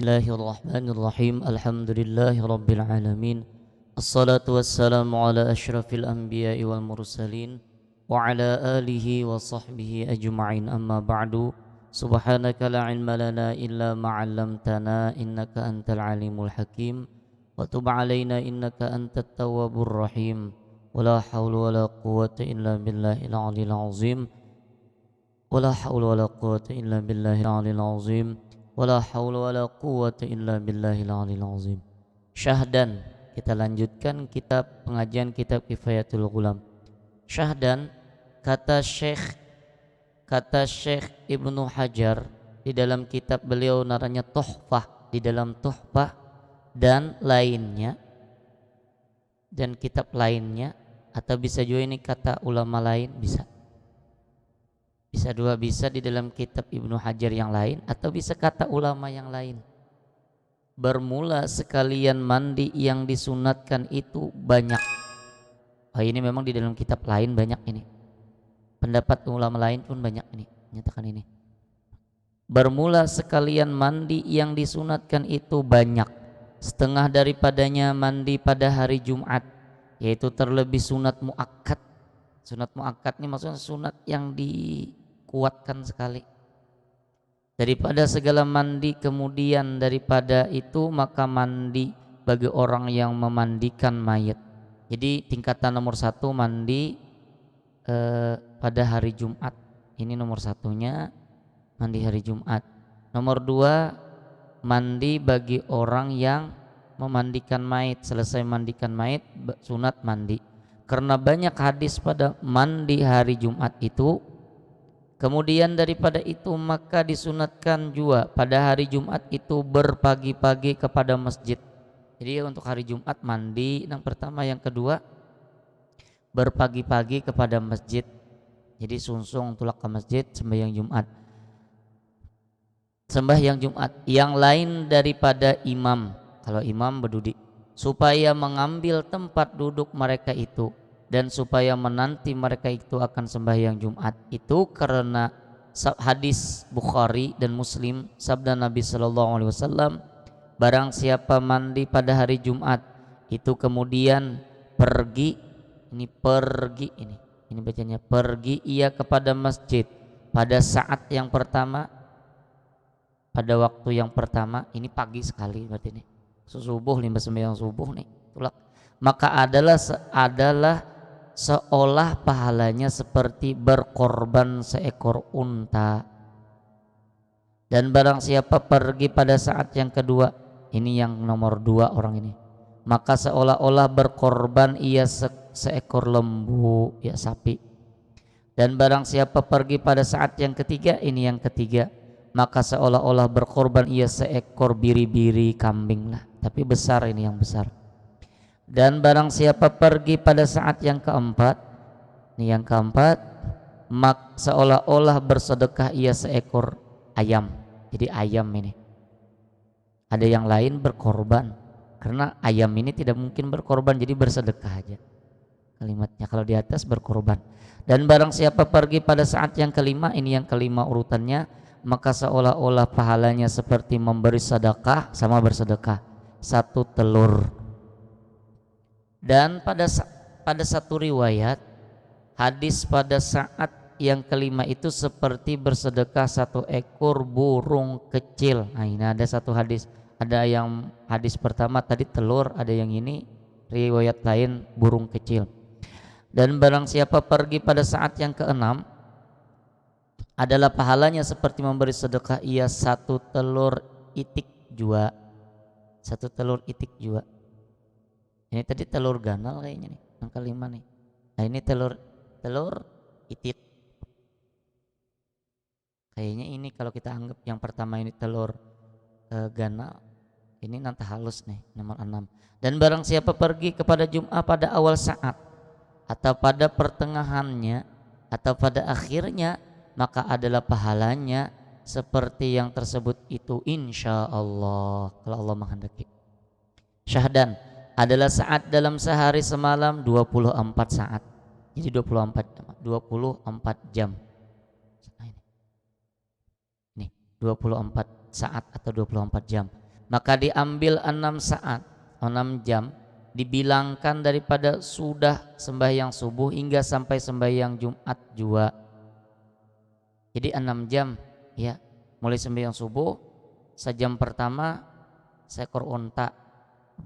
Bismillahirrahmanirrahim. Alhamdulillahirabbil alamin. Assalatu wassalamu ala asyrafil anbiya'i wal mursalin wa ala alihi wa sahbihi ajma'in. Amma ba'du. Subhanaka la ilma lana illa ma 'allamtana innaka antal alimul hakim. Wa tub 'alaina innaka antat tawwabur rahim. Wala haula wala quwwata illa billahil 'aliyyil 'azim. Wala haula wala quwwata illa billahil 'aliyyil 'azim. Wala haula wala quwwata illa billahil aliyil azim. Syahdan, kita lanjutkan pengajian kitab Kifayatul Ghulam. Syahdan, kata Syekh Ibnu Hajar di dalam kitab beliau namanya Tuhfah, di dalam Tuhfah dan lainnya dan kitab lainnya, atau bisa juga ini kata ulama lain, bisa dua, bisa di dalam kitab Ibnu Hajar yang lain atau bisa kata ulama yang lain. Bermula sekalian mandi yang disunatkan itu banyak. Ini memang di dalam kitab lain banyak ini. Pendapat ulama lain pun banyak ini, nyatakan ini. Bermula sekalian mandi yang disunatkan itu banyak. Setengah daripadanya mandi pada hari Jumat, yaitu terlebih sunat muakkad. Sunat muakkad ini maksudnya sunat yang dikuatkan sekali. Daripada segala mandi, kemudian daripada itu maka mandi bagi orang yang memandikan mayat. Jadi tingkatan nomor 1 mandi pada hari Jumat. Ini nomor 1-nya, mandi hari Jumat. Nomor 2, mandi bagi orang yang memandikan mayat. Selesai mandikan mayat, sunat mandi. Karena banyak hadis pada mandi hari Jumat itu. Kemudian daripada itu maka disunatkan juga pada hari Jumat itu berpagi-pagi kepada masjid. Jadi untuk hari Jumat mandi yang pertama, yang kedua berpagi-pagi kepada masjid. Jadi sungsung tulak ke masjid sembahyang Jumat. Sembahyang Jumat yang lain daripada imam, kalau imam berdudi, supaya mengambil tempat duduk mereka itu dan supaya menanti mereka itu akan sembahyang Jumat itu karena hadis Bukhari dan Muslim, sabda Nabi sallallahu alaihi wasallam, barang siapa mandi pada hari Jumat itu kemudian pergi ini bacanya pergi ia kepada masjid pada saat yang pertama, pada waktu yang pertama, ini pagi sekali berarti ini subuh, limbah sembahyang subuh nih tulak, maka adalah seolah pahalanya seperti berkorban seekor unta. Dan barang siapa pergi pada saat yang kedua, ini yang nomor 2 orang ini, maka seolah-olah berkorban ia seekor lembu, ya sapi. Dan barang siapa pergi pada saat yang ketiga, ini yang ketiga, maka seolah-olah berkorban ia seekor biri-biri, kambing lah, tapi besar, ini yang besar. Dan barang siapa pergi pada saat yang keempat, ini yang keempat, mak seolah-olah bersedekah ia seekor ayam. Jadi ayam ini, ada yang lain berkorban, karena ayam ini tidak mungkin berkorban, jadi bersedekah aja kalimatnya kalau di atas berkorban. Dan barang siapa pergi pada saat yang kelima, ini yang kelima urutannya, maka seolah-olah pahalanya seperti memberi sedekah sama bersedekah 1 telur. Dan pada satu riwayat hadis pada saat yang kelima itu seperti bersedekah 1 ekor burung kecil. Nah ini ada satu hadis, ada yang hadis pertama tadi telur, ada yang ini riwayat lain burung kecil. Dan barang siapa pergi pada saat yang keenam, adalah pahalanya seperti memberi sedekah ia 1 telur itik jua. 1 telur itik jua. Ini tadi telur ganal kayaknya nih, yang kelima nih. Nah ini telur itik. Kayaknya ini kalau kita anggap yang pertama ini telur ganal, ini nanti halus nih nomor 6. Dan barang siapa pergi kepada Jum'ah pada awal saat atau pada pertengahannya atau pada akhirnya, maka adalah pahalanya seperti yang tersebut itu insya Allah, kalau Allah menghendaki. Syahdan adalah saat dalam sehari semalam 24 saat. Jadi 24 jam. Ini 24 saat atau 24 jam. maka diambil 6 saat, 6 jam, dibilangkan daripada sudah sembahyang subuh hingga sampai sembahyang Jumat jua. Jadi 6 jam ya, mulai sembahyang subuh, sejam pertama seekor unta,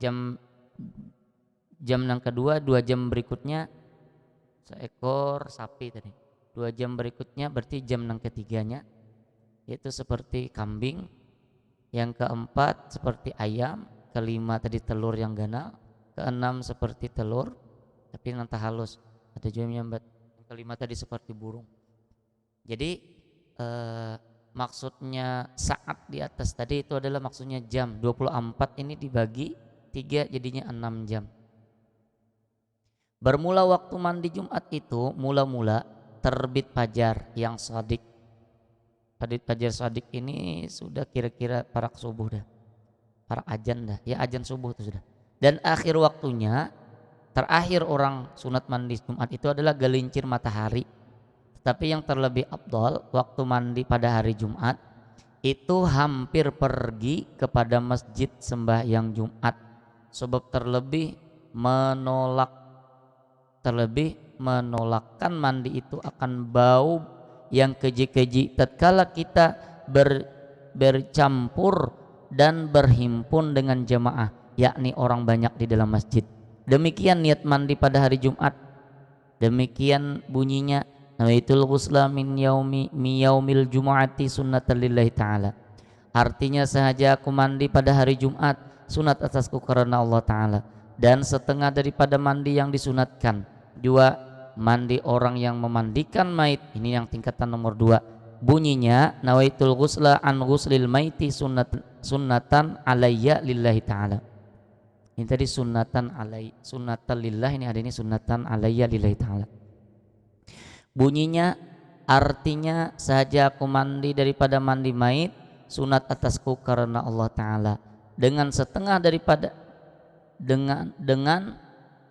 jam yang kedua 2 jam berikutnya seekor sapi tadi, 2 jam berikutnya berarti jam yang ketiganya yaitu seperti kambing, yang keempat seperti ayam, kelima tadi telur yang ganal, keenam seperti telur tapi nanti halus, ada juga yang kelima tadi seperti burung. Jadi maksudnya saat di atas tadi itu adalah maksudnya jam. 24 ini dibagi 3 jadinya 6 jam. Bermula waktu mandi Jumat itu mula-mula terbit fajar yang shadik. Fajar shadik ini sudah kira-kira parak subuh dah, parak ajan dah, ya ajan subuh itu sudah. Dan akhir waktunya, terakhir orang sunat mandi Jumat itu adalah gelincir matahari. Tapi yang terlebih afdal waktu mandi pada hari Jumat itu hampir pergi kepada masjid sembahyang Jumat, sebab terlebih menolakkan mandi itu akan bau yang keji-keji tatkala kita bercampur dan berhimpun dengan jamaah, yakni orang banyak di dalam masjid. Demikian niat mandi pada hari Jumat. Demikian bunyinya, nawaitul ghusla min yaumil jumu'ati sunnatan lillahi ta'ala. Artinya sahaja aku mandi pada hari Jumat sunat atasku karena Allah Ta'ala. Dan setengah daripada mandi yang disunatkan. Dua, mandi orang yang memandikan mayit, ini yang tingkatan nomor 2. Bunyinya nawaitul ghusla an ghuslil maiti sunnatan alayya lillahi ta'ala. Ini tadi sunnatan lillah, ini ada ini sunnatan alayya lillahi ta'ala. Bunyinya artinya saja aku mandi daripada mandi mayit sunat atasku karena Allah Ta'ala, dengan setengah daripada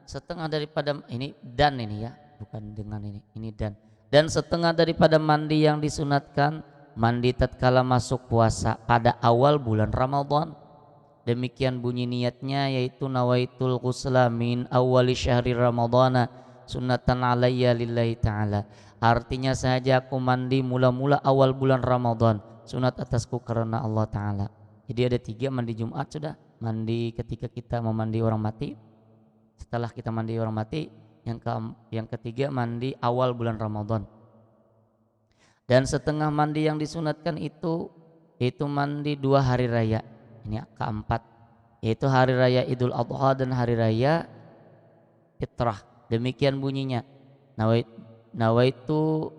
setengah daripada ini dan ini ya, bukan dengan ini dan setengah daripada mandi yang disunatkan mandi tatkala masuk puasa pada awal bulan Ramadan. Demikian bunyi niatnya, yaitu nawaitul ghusla min awwali syahri ramadhana sunnatan alayya lillahi ta'ala. Artinya saja aku mandi mula-mula awal bulan Ramadan sunat atasku karena Allah Ta'ala. Jadi ada 3 mandi Jumat sudah. Mandi ketika kita memandi orang mati, setelah kita mandi orang mati, yang ketiga mandi awal bulan Ramadan. Dan setengah mandi yang disunatkan itu mandi 2 hari raya. Ini keempat, yaitu hari raya Idul Adha dan hari raya Fitrah. Demikian bunyinya, nawaitul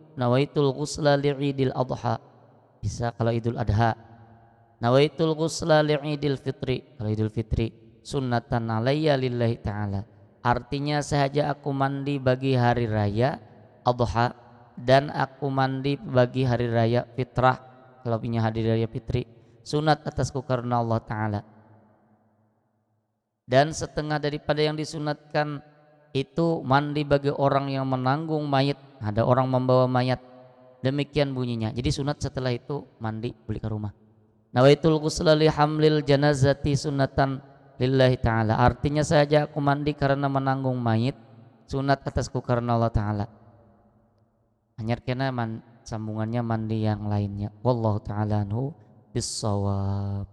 ghusla li'idil adha, bisa kalau Idul Adha. Nawaitul ghusla li'idil fitri, kalau Idul Fitri, sunnatan alayya lillahi ta'ala. Artinya sahaja aku mandi bagi hari raya Adha dan aku mandi bagi hari raya Fitrah, kalau punya hari raya Fitri, sunat atasku karena Allah Ta'ala. Dan setengah daripada yang disunatkan itu mandi bagi orang yang menanggung mayat, ada orang membawa mayat. Demikian bunyinya. Jadi sunat setelah itu mandi balik ke rumah. Nawaitul ghusla li hamlil janazati sunnatan lillahi ta'ala. Artinya saja aku mandi karena menanggung mayit, sunat atasku karena Allah Ta'ala. Hanya kena sambungannya mandi yang lainnya. Wallahu ta'ala anhu bis-shawab.